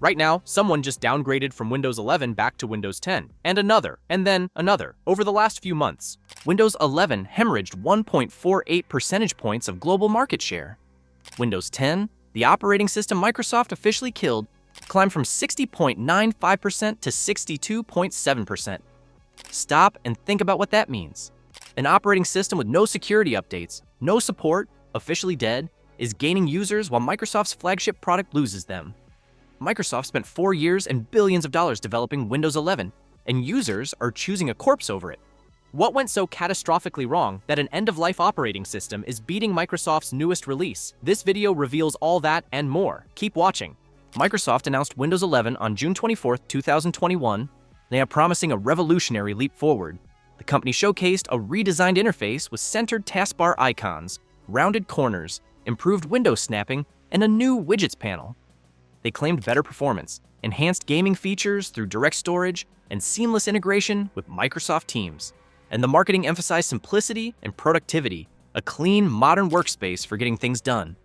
Right now, someone just downgraded from Windows 11 back to Windows 10, and another, and then another. Over the last few months, Windows 11 hemorrhaged 1.48 percentage points of global market share. Windows 10, the operating system Microsoft officially killed, climbed from 60.95% to 62.7%. Stop and think about what that means. An operating system with no security updates, no support, officially dead, is gaining users while Microsoft's flagship product loses them. Microsoft spent 4 years and billions of dollars developing Windows 11, and users are choosing a corpse over it. What went so catastrophically wrong that an end-of-life operating system is beating Microsoft's newest release? This video reveals all that and more. Keep watching. Microsoft announced Windows 11 on June 24, 2021. They are promising a revolutionary leap forward. The company showcased a redesigned interface with centered taskbar icons, rounded corners, improved window snapping, and a new widgets panel. They claimed better performance, enhanced gaming features through direct storage, and seamless integration with Microsoft Teams. And the marketing emphasized simplicity and productivity, a clean, modern workspace for getting things done.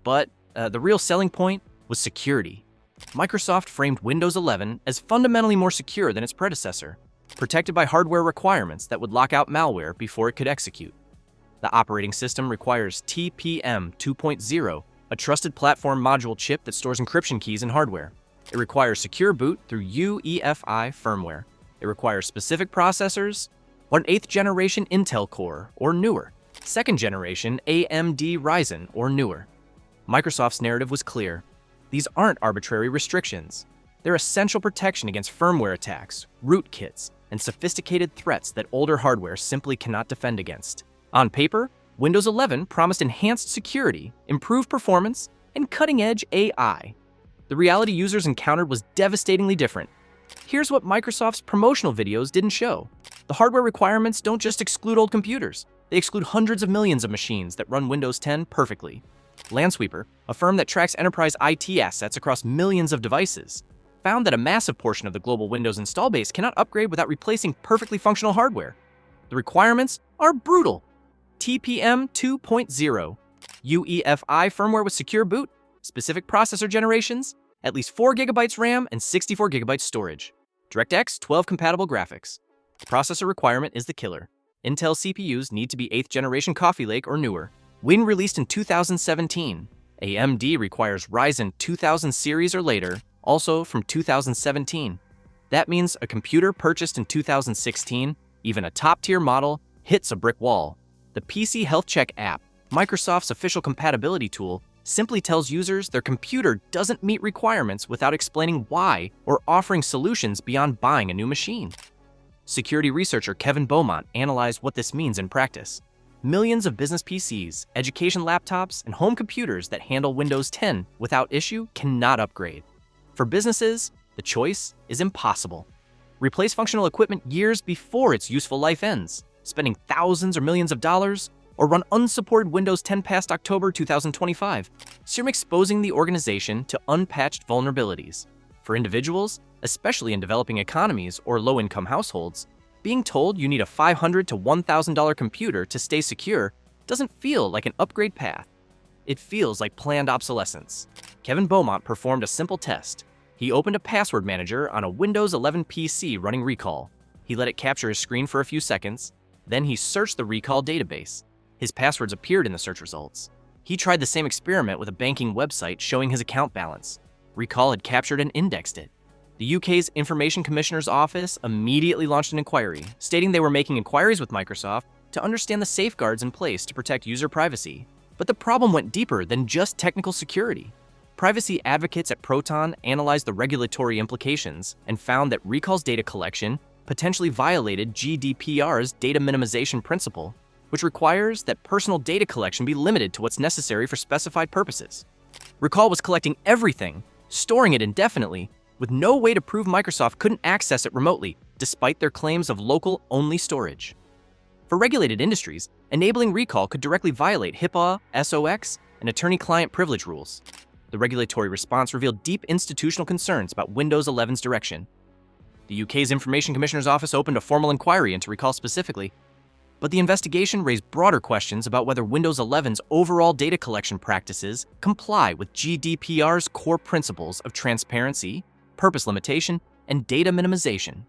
But the real selling point was security. Microsoft framed Windows 11 as fundamentally more secure than its predecessor, protected by hardware requirements that would lock out malware before it could execute. The operating system requires TPM 2.0, a trusted platform module chip that stores encryption keys in hardware. It requires secure boot through UEFI firmware. It requires specific processors, an 8th generation Intel Core or newer, 2nd generation AMD Ryzen or newer. Microsoft's narrative was clear. These aren't arbitrary restrictions. They're essential protection against firmware attacks, rootkits, and sophisticated threats that older hardware simply cannot defend against. On paper, Windows 11 promised enhanced security, improved performance, and cutting-edge AI. The reality users encountered was devastatingly different. Here's what Microsoft's promotional videos didn't show. The hardware requirements don't just exclude old computers. They exclude hundreds of millions of machines that run Windows 10 perfectly. Lansweeper, a firm that tracks enterprise IT assets across millions of devices, found that a massive portion of the global Windows install base cannot upgrade without replacing perfectly functional hardware. The requirements are brutal. TPM 2.0, UEFI firmware with secure boot, specific processor generations, at least 4 GB RAM and 64 GB storage. DirectX 12 compatible graphics. The processor requirement is the killer. Intel CPUs need to be 8th generation Coffee Lake or newer. Win released in 2017. AMD requires Ryzen 2000 series or later, also from 2017. That means a computer purchased in 2016, even a top-tier model, hits a brick wall. The PC Health Check app, Microsoft's official compatibility tool, simply tells users their computer doesn't meet requirements without explaining why or offering solutions beyond buying a new machine. Security researcher Kevin Beaumont analyzed what this means in practice. Millions of business PCs, education laptops, and home computers that handle Windows 10 without issue cannot upgrade. For businesses, the choice is impossible. Replace functional equipment years before its useful life ends, spending thousands or millions of dollars, or run unsupported Windows 10 past October 2025. So you're exposing the organization to unpatched vulnerabilities. For individuals, especially in developing economies or low-income households, being told you need a $500 to $1,000 computer to stay secure doesn't feel like an upgrade path. It feels like planned obsolescence. Kevin Beaumont performed a simple test. He opened a password manager on a Windows 11 PC running Recall. He let it capture his screen for a few seconds. Then he searched the Recall database. His passwords appeared in the search results. He tried the same experiment with a banking website showing his account balance. Recall had captured and indexed it. The UK's Information Commissioner's Office immediately launched an inquiry, stating they were making inquiries with Microsoft to understand the safeguards in place to protect user privacy. But the problem went deeper than just technical security. Privacy advocates at Proton analyzed the regulatory implications and found that Recall's data collection potentially violated GDPR's data minimization principle, which requires that personal data collection be limited to what's necessary for specified purposes. Recall was collecting everything, storing it indefinitely, with no way to prove Microsoft couldn't access it remotely, despite their claims of local-only storage. For regulated industries, enabling Recall could directly violate HIPAA, SOX, and attorney-client privilege rules. The regulatory response revealed deep institutional concerns about Windows 11's direction. The UK's Information Commissioner's Office opened a formal inquiry into Recall specifically. But the investigation raised broader questions about whether Windows 11's overall data collection practices comply with GDPR's core principles of transparency, purpose limitation, and data minimization.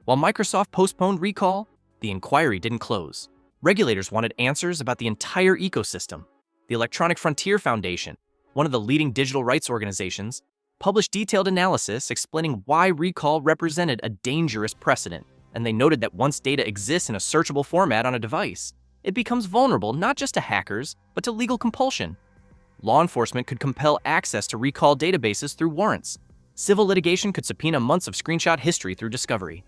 While Microsoft postponed recall, the inquiry didn't close. Regulators wanted answers about the entire ecosystem. The Electronic Frontier Foundation, one of the leading digital rights organizations, published detailed analysis explaining why recall represented a dangerous precedent, and they noted that once data exists in a searchable format on a device, it becomes vulnerable not just to hackers, but to legal compulsion. Law enforcement could compel access to recall databases through warrants. Civil litigation could subpoena months of screenshot history through discovery.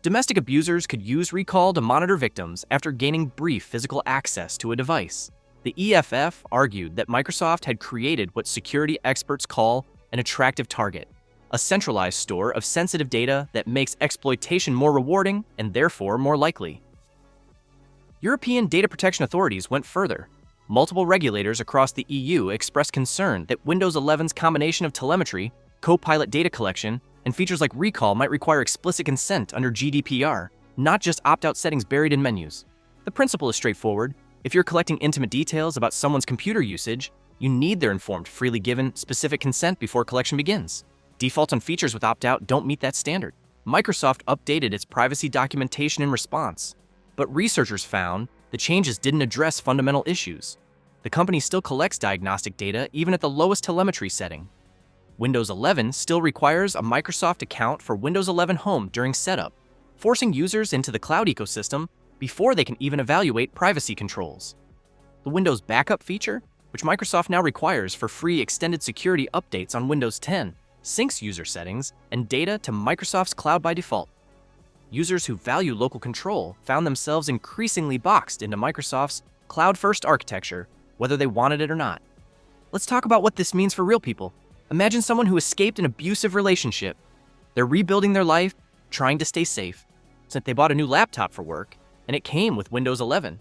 Domestic abusers could use recall to monitor victims after gaining brief physical access to a device. The EFF argued that Microsoft had created what security experts call an attractive target, a centralized store of sensitive data that makes exploitation more rewarding and therefore more likely. European data protection authorities went further. Multiple regulators across the EU expressed concern that Windows 11's combination of telemetry, co-pilot data collection, and features like recall might require explicit consent under GDPR, not just opt-out settings buried in menus. The principle is straightforward. If you're collecting intimate details about someone's computer usage, you need their informed, freely given, specific consent before collection begins. Defaults on features with opt-out don't meet that standard. Microsoft updated its privacy documentation in response, but researchers found the changes didn't address fundamental issues. The company still collects diagnostic data even at the lowest telemetry setting. Windows 11 still requires a Microsoft account for Windows 11 Home during setup, forcing users into the cloud ecosystem before they can even evaluate privacy controls. The Windows Backup feature, which Microsoft now requires for free extended security updates on Windows 10, syncs user settings and data to Microsoft's cloud by default. Users who value local control found themselves increasingly boxed into Microsoft's cloud-first architecture, whether they wanted it or not. Let's talk about what this means for real people. Imagine someone who escaped an abusive relationship. They're rebuilding their life, trying to stay safe. Since they bought a new laptop for work, and it came with Windows 11.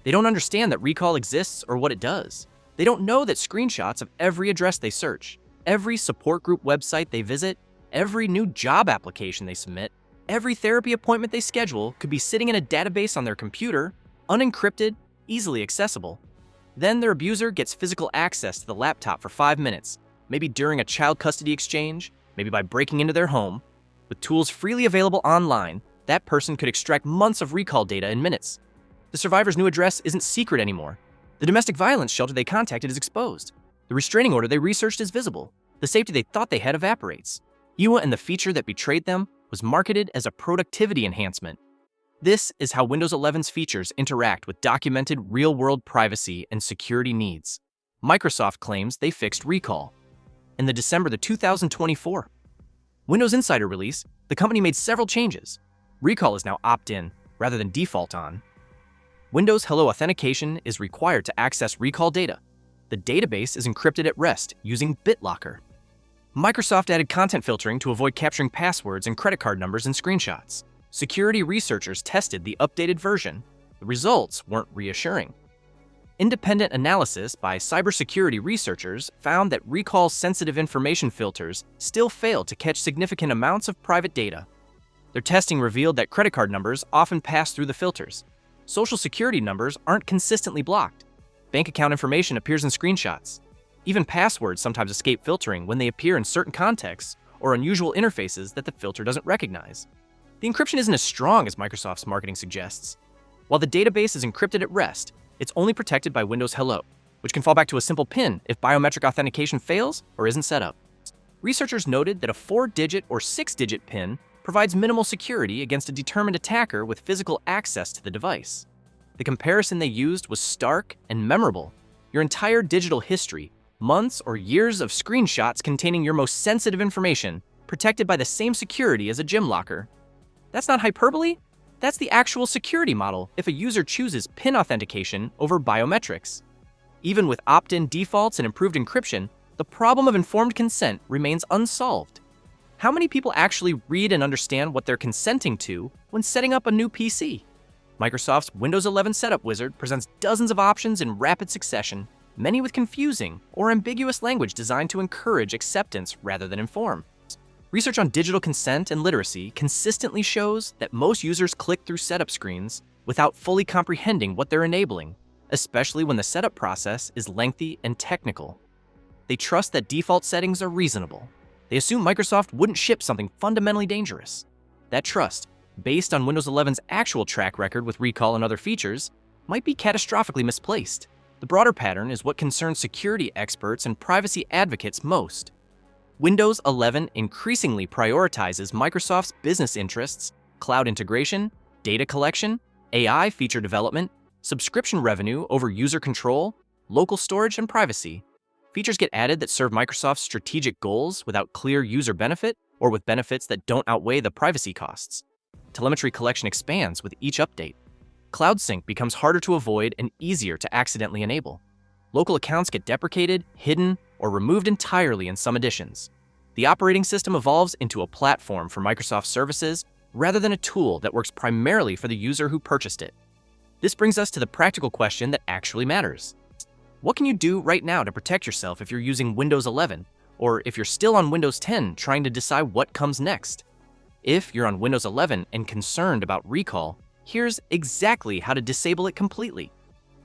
They don't understand that recall exists or what it does. They don't know that screenshots of every address they search, every support group website they visit, every new job application they submit, every therapy appointment they schedule could be sitting in a database on their computer, unencrypted, easily accessible. Then their abuser gets physical access to the laptop for 5 minutes, maybe during a child custody exchange, maybe by breaking into their home. With tools freely available online, that person could extract months of recall data in minutes. The survivor's new address isn't secret anymore. The domestic violence shelter they contacted is exposed. The restraining order they researched is visible. The safety they thought they had evaporates. EWA and the feature that betrayed them was marketed as a productivity enhancement. This is how Windows 11's features interact with documented real-world privacy and security needs. Microsoft claims they fixed recall. In the December 2024 Windows Insider release, the company made several changes. Recall is now opt-in rather than default on. Windows Hello authentication is required to access recall data. The database is encrypted at rest using BitLocker. Microsoft added content filtering to avoid capturing passwords and credit card numbers in screenshots. Security researchers tested the updated version. The results weren't reassuring. Independent analysis by cybersecurity researchers found that recall's sensitive information filters still failed to catch significant amounts of private data. Their testing revealed that credit card numbers often pass through the filters. Social security numbers aren't consistently blocked. Bank account information appears in screenshots. Even passwords sometimes escape filtering when they appear in certain contexts or unusual interfaces that the filter doesn't recognize. The encryption isn't as strong as Microsoft's marketing suggests. While the database is encrypted at rest, it's only protected by Windows Hello, which can fall back to a simple PIN if biometric authentication fails or isn't set up. Researchers noted that a 4-digit or 6-digit PIN provides minimal security against a determined attacker with physical access to the device. The comparison they used was stark and memorable. Your entire digital history, months or years of screenshots containing your most sensitive information, protected by the same security as a gym locker. That's not hyperbole. That's the actual security model if a user chooses PIN authentication over biometrics. Even with opt-in defaults and improved encryption, the problem of informed consent remains unsolved. How many people actually read and understand what they're consenting to when setting up a new PC? Microsoft's Windows 11 Setup Wizard presents dozens of options in rapid succession, many with confusing or ambiguous language designed to encourage acceptance rather than inform. Research on digital consent and literacy consistently shows that most users click through setup screens without fully comprehending what they're enabling, especially when the setup process is lengthy and technical. They trust that default settings are reasonable. They assume Microsoft wouldn't ship something fundamentally dangerous. That trust, based on Windows 11's actual track record with recall and other features, might be catastrophically misplaced. The broader pattern is what concerns security experts and privacy advocates most. Windows 11 increasingly prioritizes Microsoft's business interests, cloud integration, data collection, AI feature development, subscription revenue over user control, local storage, and privacy. Features get added that serve Microsoft's strategic goals without clear user benefit or with benefits that don't outweigh the privacy costs. Telemetry collection expands with each update. Cloud sync becomes harder to avoid and easier to accidentally enable. Local accounts get deprecated, hidden, or removed entirely in some editions. The operating system evolves into a platform for Microsoft services rather than a tool that works primarily for the user who purchased it. This brings us to the practical question that actually matters. What can you do right now to protect yourself if you're using Windows 11, or if you're still on Windows 10 trying to decide what comes next? If you're on Windows 11 and concerned about recall, here's exactly how to disable it completely.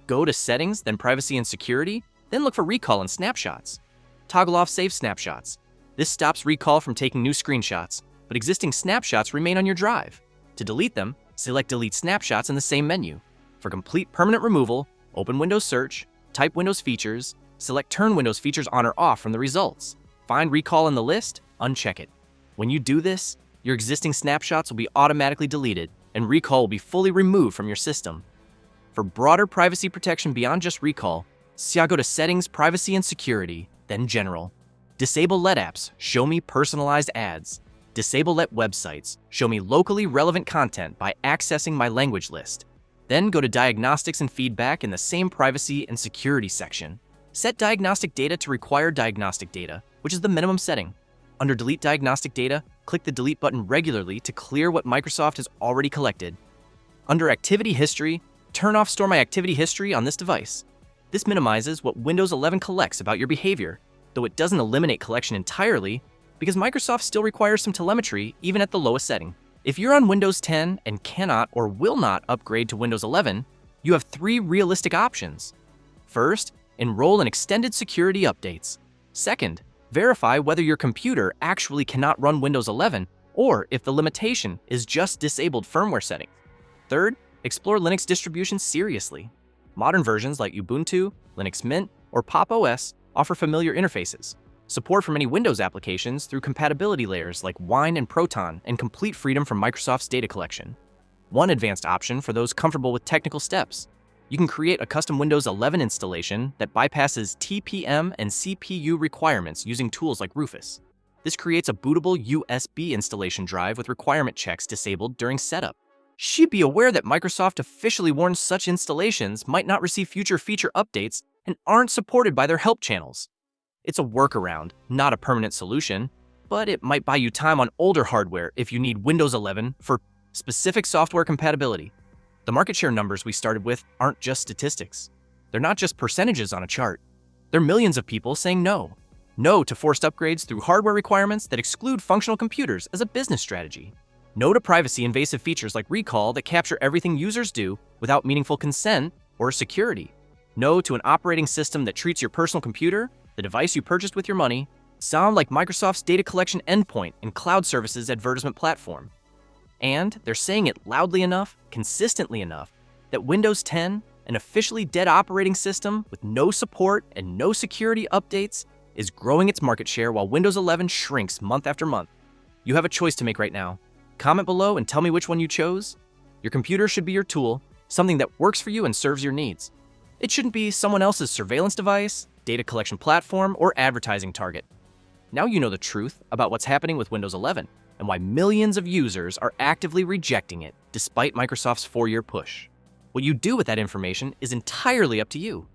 Go to Settings, then Privacy and Security, then look for Recall and Snapshots. Toggle off Save Snapshots. This stops recall from taking new screenshots, but existing snapshots remain on your drive. To delete them, select Delete Snapshots in the same menu. For complete permanent removal, open Windows Search, type Windows Features, select Turn Windows Features on or off from the results. Find Recall in the list, uncheck it. When you do this, your existing snapshots will be automatically deleted, and recall will be fully removed from your system. For broader privacy protection beyond just recall, go to Settings, Privacy and Security, then General. Disable Let apps, show me personalized ads. Disable Let websites, show me locally relevant content by accessing my language list. Then go to Diagnostics and Feedback in the same Privacy and Security section. Set diagnostic data to required diagnostic data, which is the minimum setting. Under Delete Diagnostic Data, click the Delete button regularly to clear what Microsoft has already collected. Under Activity History, turn off Store My Activity History on this device. This minimizes what Windows 11 collects about your behavior, though it doesn't eliminate collection entirely, because Microsoft still requires some telemetry even at the lowest setting. If you're on Windows 10 and cannot or will not upgrade to Windows 11, you have 3 realistic options. First, enroll in extended security updates. Second, verify whether your computer actually cannot run Windows 11 or if the limitation is just disabled firmware settings. Third, explore Linux distributions seriously. Modern versions like Ubuntu, Linux Mint, or Pop! OS offer familiar interfaces, support for many Windows applications through compatibility layers like Wine and Proton, and complete freedom from Microsoft's data collection. One advanced option for those comfortable with technical steps. You can create a custom Windows 11 installation that bypasses TPM and CPU requirements using tools like Rufus. This creates a bootable USB installation drive with requirement checks disabled during setup. Be aware that Microsoft officially warns such installations might not receive future feature updates and aren't supported by their help channels. It's a workaround, not a permanent solution, but it might buy you time on older hardware if you need Windows 11 for specific software compatibility. The market share numbers we started with aren't just statistics. They're not just percentages on a chart. They're millions of people saying no. No to forced upgrades through hardware requirements that exclude functional computers as a business strategy. No to privacy-invasive features like recall that capture everything users do without meaningful consent or security. No to an operating system that treats your personal computer, the device you purchased with your money, sound like Microsoft's data collection endpoint and cloud services advertisement platform. And they're saying it loudly enough, consistently enough, that Windows 10, an officially dead operating system with no support and no security updates, is growing its market share while Windows 11 shrinks month after month. You have a choice to make right now. Comment below and tell me which one you chose. Your computer should be your tool, something that works for you and serves your needs. It shouldn't be someone else's surveillance device, data collection platform, or advertising target. Now you know the truth about what's happening with Windows 11 and why millions of users are actively rejecting it despite Microsoft's 4-year push. What you do with that information is entirely up to you.